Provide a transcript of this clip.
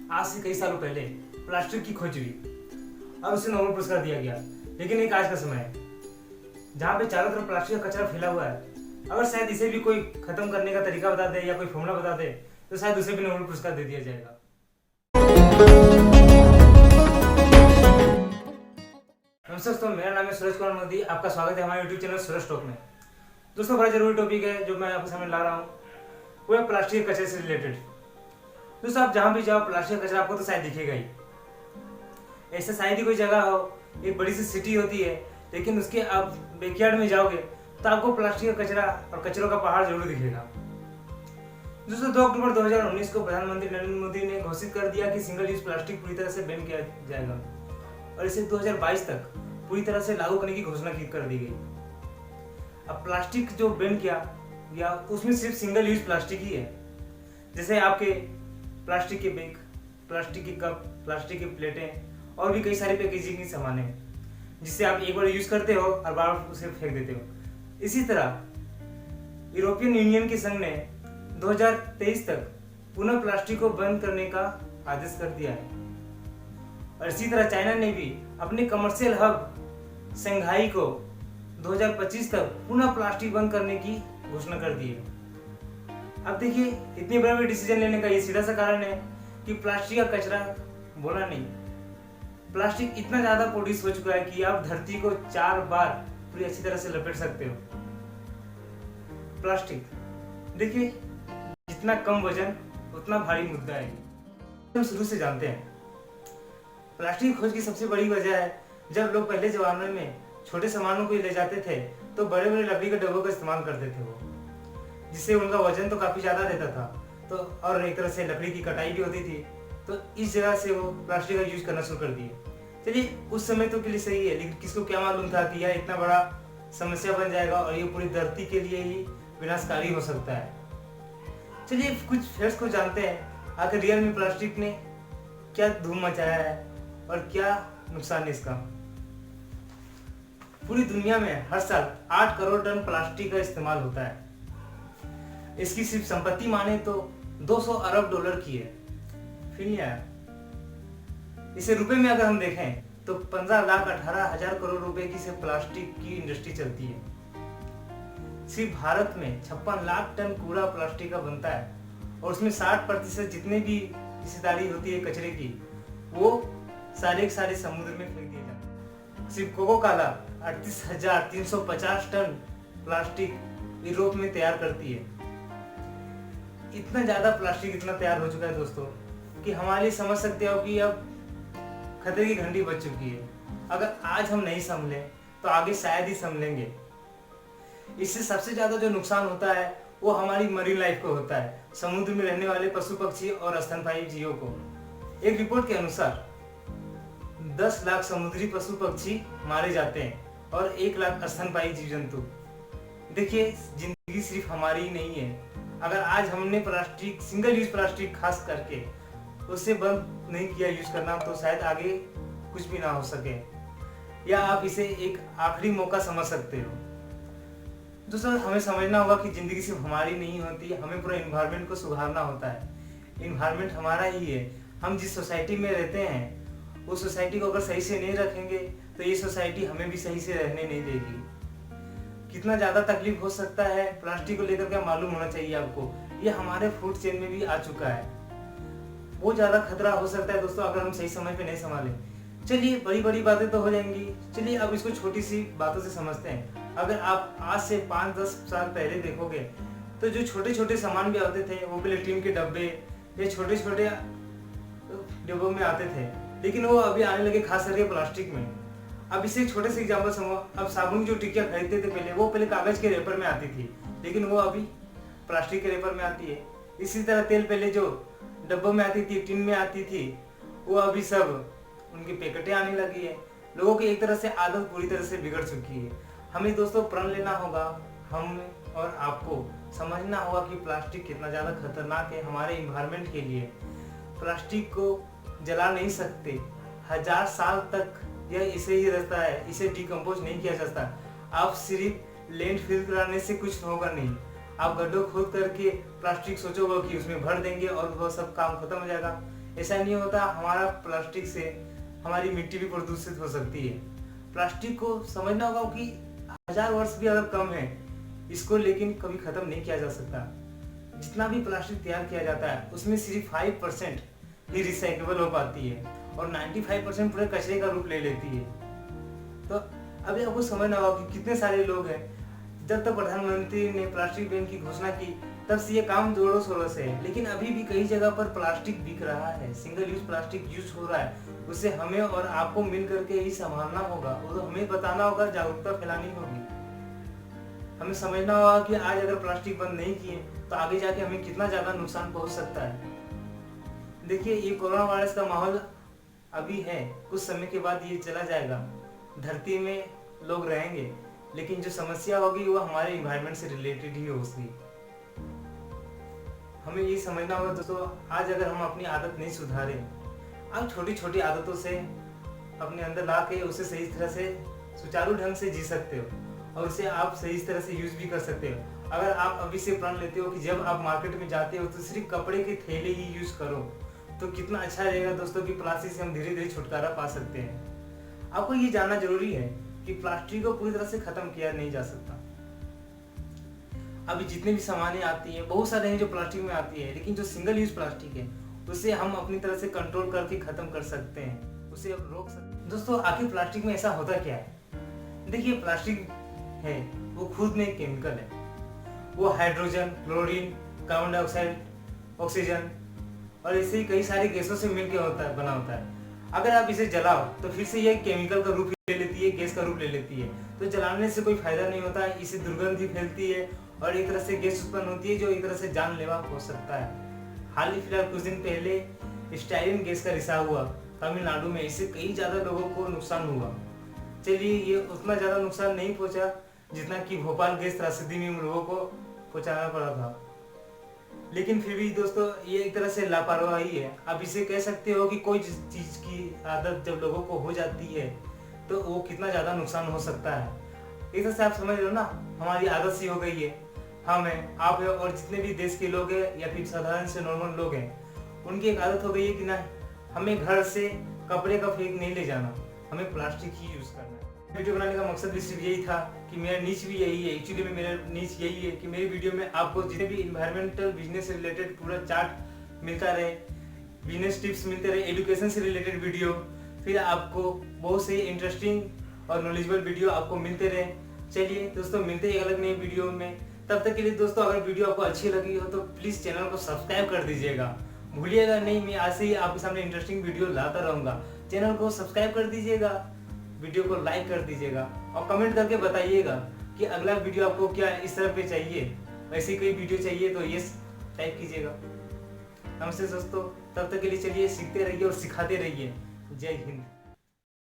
आज से कई सालों पहले प्लास्टिक की खोज हुई और उसे नोबेल पुरस्कार दिया गया। लेकिन एक आज का समय है जहाँ पे चारों तरफ प्लास्टिक का कचरा फैला हुआ है। अगर शायद इसे भी कोई खत्म करने का तरीका बता दे या कोई फॉर्मूला बता दे तो शायद उसे भी नोबेल पुरस्कार दे दिया जाएगा। नमस्कार दोस्तों, मेरा नाम है सूरज कुमार मोदी। आपका स्वागत है हमारे यूट्यूब चैनल सूरज टॉक में। दोस्तों, बड़ा जरूरी टॉपिक है जो मैं आपके सामने ला रहा हूँ, वो है प्लास्टिक कचरे से रिलेटेड। दोस्तों, आप जहाँ भी जाओ प्लास्टिक कचरा आपको तो शायद दिखेगा ही। ऐसा शायद ही कोई जगह हो, एक बड़ी सी सिटी होती है, लेकिन उसके आप बैकयार्ड में जाओगे तो आपको प्लास्टिक का कचरा और कचरों का पहाड़ जरूर दिखेगा। दोस्तों, 2 अक्टूबर 2019 को प्रधानमंत्री नरेंद्र मोदी ने घोषित कर दिया कि सिंगल यूज प्लास्टिक पूरी तरह से बैन किया जाएगा और इसे 2022 तक पूरी तरह से लागू करने की घोषणा कर दी गई। अब प्लास्टिक जो बैन किया गया उसमें सिर्फ सिंगल यूज प्लास्टिक ही है, जैसे आपके प्लास्टिक के बैग, प्लास्टिक के कप, प्लास्टिक की प्लेटें और भी कई सारी पैकेजिंग की सामान है जिससे आप एक बार यूज करते हो और बार बार उसे फेंक देते हो। इसी तरह यूरोपियन यूनियन के संघ ने 2023 तक पुनः प्लास्टिक को बंद करने का आदेश कर दिया है और इसी तरह चाइना ने भी अपने कमर्शियल हब शंघाई को 2025 तक पुनः प्लास्टिक बंद करने की घोषणा कर दी है। अब देखिए, इतने बड़े डिसीजन लेने का ये सीधा सा कारण है कि प्लास्टिक का कचरा बोला नहीं, प्लास्टिक इतना ज्यादा प्रोड्यूस हो चुका है कि आप धरती को 4 बार पूरी अच्छी तरह से लपेट सकते हो। प्लास्टिक देखिए, जितना कम वजन उतना भारी मुद्दा है। हम शुरू से जानते हैं प्लास्टिक खोज की सबसे बड़ी वजह है जब लोग पहले जमाने में छोटे सामानों को ले जाते थे तो बड़े बड़े लकड़ी के डब्बों का इस्तेमाल करते थे वो, जिससे उनका वजन तो काफी ज्यादा रहता था तो और एक तरह से लकड़ी की कटाई भी होती थी, तो इस जगह से वो प्लास्टिक का यूज करना शुरू कर दिए। चलिए, उस समय तो के लिए सही है, लेकिन किसको क्या मालूम था कि यह इतना बड़ा समस्या बन जाएगा और ये पूरी धरती के लिए ही विनाशकारी हो सकता है। चलिए कुछ फैक्ट्स को जानते हैं, आखिर रियल में प्लास्टिक ने क्या धूम मचाया है और क्या नुकसान है इसका। पूरी दुनिया में हर साल 8 करोड़ टन प्लास्टिक का इस्तेमाल होता है। इसकी सिर्फ संपत्ति माने तो 200 अरब डॉलर की है। फिर नहीं आया, इसे रुपए में अगर हम देखें तो 15,18,000 करोड़ रुपए की से प्लास्टिक की इंडस्ट्री चलती है। सिर्फ भारत में 56 लाख टन कूड़ा प्लास्टिक का बनता है और उसमें 60% जितने भी हिस्सेदारी होती है कचरे की, वो सारे के सारे समुद्र में फेंक दिए जाते हैं। सिर्फ Coca Cola 38,350 ton plastic Europe में तैयार करती है। इतना ज्यादा प्लास्टिक इतना तैयार हो चुका है दोस्तों कि हमारे लिए समझ सकते हो कि अब खतरे की घंटी बज चुकी है। अगर आज हम नहीं संभले तो आगे शायद ही संभलेंगे। इससे सबसे ज्यादा जो नुकसान होता है वो हमारी मरीन लाइफ को होता है, समुद्र में रहने वाले पशु पक्षी और स्तनपायी जीवों को। एक रिपोर्ट के अनुसार 10 लाख समुद्री पशु पक्षी मारे जाते हैं और 1 लाख स्तनपायी जीव जंतु। देखिए, जिंदगी सिर्फ हमारी ही नहीं है। अगर आज हमने प्लास्टिक, सिंगल यूज प्लास्टिक खास करके उससे बंद नहीं किया यूज करना तो शायद आगे कुछ भी ना हो सके, या आप इसे एक आखिरी मौका समझ सकते हो। दोस्तों, हमें समझना होगा कि जिंदगी सिर्फ हमारी नहीं होती, हमें पूरा इन्वायरमेंट को सुधारना होता है। इन्वायरमेंट हमारा ही है। हम जिस सोसाइटी में रहते हैं उस सोसाइटी को अगर सही से नहीं रखेंगे तो ये सोसाइटी हमें भी सही से रहने नहीं देगी। कितना ज्यादा तकलीफ हो सकता है प्लास्टिक को लेकर के मालूम होना चाहिए आपको। ये हमारे फूड चेन में भी आ चुका है। बहुत ज्यादा खतरा हो सकता है दोस्तों अगर हम सही समय पे नहीं संभाले। चलिए, बड़ी बड़ी बातें तो हो जाएंगी। चलिए अब इसको छोटी सी बातों से समझते हैं। अगर आप आज से 5-10 साल पहले देखोगे तो जो छोटे छोटे सामान भी आते थे वो पहले टीन के डब्बे या छोटे छोटे डिब्बों में आते थे, लेकिन वो अभी आने लगे खास करके प्लास्टिक में। अब इसे एक छोटे से एग्जाम्पल समझो। अब साबुन जो टिक्कियाँ खरीदते थे पहले, वो पहले कागज के रेपर में आती थी, लेकिन वो अभी प्लास्टिक के रेपर में आती है। इसी तरह तेल पहले जो डब्बों में आती थी, टिन में आती थी, वो अभी सब उनकी पैकेटें आने लगी है। लोगों की एक तरह से आदत पूरी तरह से बिगड़ चुकी है। हमें दोस्तों प्रण लेना होगा, हम और आपको समझना होगा कि प्लास्टिक कितना ज़्यादा खतरनाक है हमारे इन्वायरमेंट के लिए। प्लास्टिक को जला नहीं सकते, 1000 साल तक यह इसे ही रहता है, इसे डिकम्पोज नहीं किया जाता। आप सिर्फ लैंडफिल कराने से कुछ होगा नहीं। आप गड्ढों खोद करके प्लास्टिक सोचोगे कि उसमें भर देंगे और वह सब काम खत्म हो जाएगा, ऐसा नहीं होता। हमारा प्लास्टिक से हमारी मिट्टी भी प्रदूषित हो सकती है। प्लास्टिक को समझना होगा कि 1000 वर्ष भी अगर कम है इसको, लेकिन कभी खत्म नहीं किया जा सकता। जितना भी प्लास्टिक तैयार किया जाता है उसमें सिर्फ 5% ही रिसाइकेबल हो पाती है और 95% पूरे कचरे का रूप ले लेती है। तो अभी आपको समझना होगा कि कितने सारे लोग हैं। जब तक प्रधानमंत्री ने प्लास्टिक बैन की घोषणा की तब से ये काम जोरों शोरों से है, लेकिन अभी भी कई जगह पर प्लास्टिक बिक रहा है, सिंगल यूज प्लास्टिक यूज हो रहा है। उसे हमें और आपको मिल करके ही संभालना होगा और हमें बताना होगा, जागरूकता फैलानी होगी। हमें समझना होगा कि आज अगर प्लास्टिक बंद नहीं किए तो आगे जाके हमें कितना ज्यादा नुकसान पहुंच सकता है। देखिए, ये कोरोना वायरस का माहौल अभी है, कुछ समय के बाद ये चला जाएगा, धरती में लोग रहेंगे, लेकिन जो समस्या होगी वो हमारे इन्वायरमेंट से रिलेटेड ही होगी। हमें ये समझना होगा दोस्तों, आज अगर हम अपनी आदत नहीं सुधारे, आप छोटी छोटी आदतों से अपने अंदर ला के उसे सही तरह से सुचारू ढंग से जी सकते हो और उसे आप सही तरह से यूज भी कर सकते हो। अगर आप अभी से प्रण लेते हो कि जब आप मार्केट में जाते हो तो सिर्फ कपड़े के थैले ही यूज करो, तो कितना अच्छा रहेगा दोस्तों कि प्लास्टिक से हम धीरे धीरे छुटकारा पा सकते हैं। आपको ये जानना जरूरी है कि प्लास्टिक को पूरी तरह से खत्म किया नहीं जा सकता। अभी जितने भी सामानें आती हैं, बहुत सारे हैं जो प्लास्टिक में आती है, लेकिन जो सिंगल यूज प्लास्टिक है उसे हम अपनी तरह से कंट्रोल करके खत्म कर सकते हैं, उसे रोक सकते हैं। दोस्तों, आखिर प्लास्टिक में ऐसा होता क्या है? देखिए, प्लास्टिक है वो खुद में एक केमिकल है। वो hydrogen, chlorine, carbon dioxide, oxygen और ऐसे ही कई सारी गैसों से मिलकर बना होता है। अगर आप इसे जलाओ तो फिर से ये केमिकल का रूप ले लेती है, गैस का रूप ले लेती है। तो जलाने से कोई फायदा नहीं होता है, इससे दुर्गंध ही फैलती है और एक तरह से गैस उत्पन्न होती है जो एक तरह से जानलेवा हो सकता है। हाल ही फिलहाल कुछ दिन पहले स्टाइरिन गैस का रिसाव हुआ तमिलनाडु में, इससे कई ज्यादा लोगों को नुकसान हुआ। चलिए, ये उतना ज्यादा नुकसान नहीं पहुंचा जितना कि भोपाल गैस त्रासदी में लोगों को पहुंचाना पड़ा था, लेकिन फिर भी दोस्तों ये एक तरह से लापरवाही है। आप इसे कह सकते हो कि कोई चीज की आदत जब लोगों को हो जाती है तो वो कितना ज्यादा नुकसान हो सकता है। एक तरह से आप समझ लो ना, हमारी आदत सी हो गई है, हम हैं, आप है और जितने भी देश के लोग हैं या फिर साधारण से नॉर्मल लोग हैं, उनकी एक आदत हो गई है कि ना हमें घर से कपड़े का फेंक नहीं ले जाना, हमें प्लास्टिक ही यूज करना है। वीडियो बनाने का मकसद भी सिर्फ यही था कि मेरा नीच भी यही है। एक्चुअली में मेरा नीच यही है कि मेरी वीडियो में आपको जितने भी इन्वायरमेंटल बिजनेस से रिलेटेड पूरा चार्ट मिलता रहे, बिजनेस टिप्स मिलते रहे, एजुकेशन से रिलेटेड वीडियो, फिर आपको बहुत से इंटरेस्टिंग और नॉलेजेबल वीडियो आपको मिलते रहे। चलिए दोस्तों, मिलते हैं एक अलग नई वीडियो में। तब तक के लिए दोस्तों, अगर वीडियो आपको अच्छी लगी हो तो प्लीज चैनल को सब्सक्राइब कर दीजिएगा, भूलिएगा नहीं। मैं ऐसे ही आपके सामने इंटरेस्टिंग वीडियो लाता रहूंगा। चैनल को सब्सक्राइब कर दीजिएगा, वीडियो को लाइक कर दीजिएगा और कमेंट करके बताइएगा कि अगला वीडियो आपको क्या इस तरह पे चाहिए, वैसी कोई वीडियो चाहिए तो यस टाइप कीजिएगा। नमस्ते दोस्तों, तब तक के लिए चलिए सीखते रहिए और सिखाते रहिए। जय हिंद।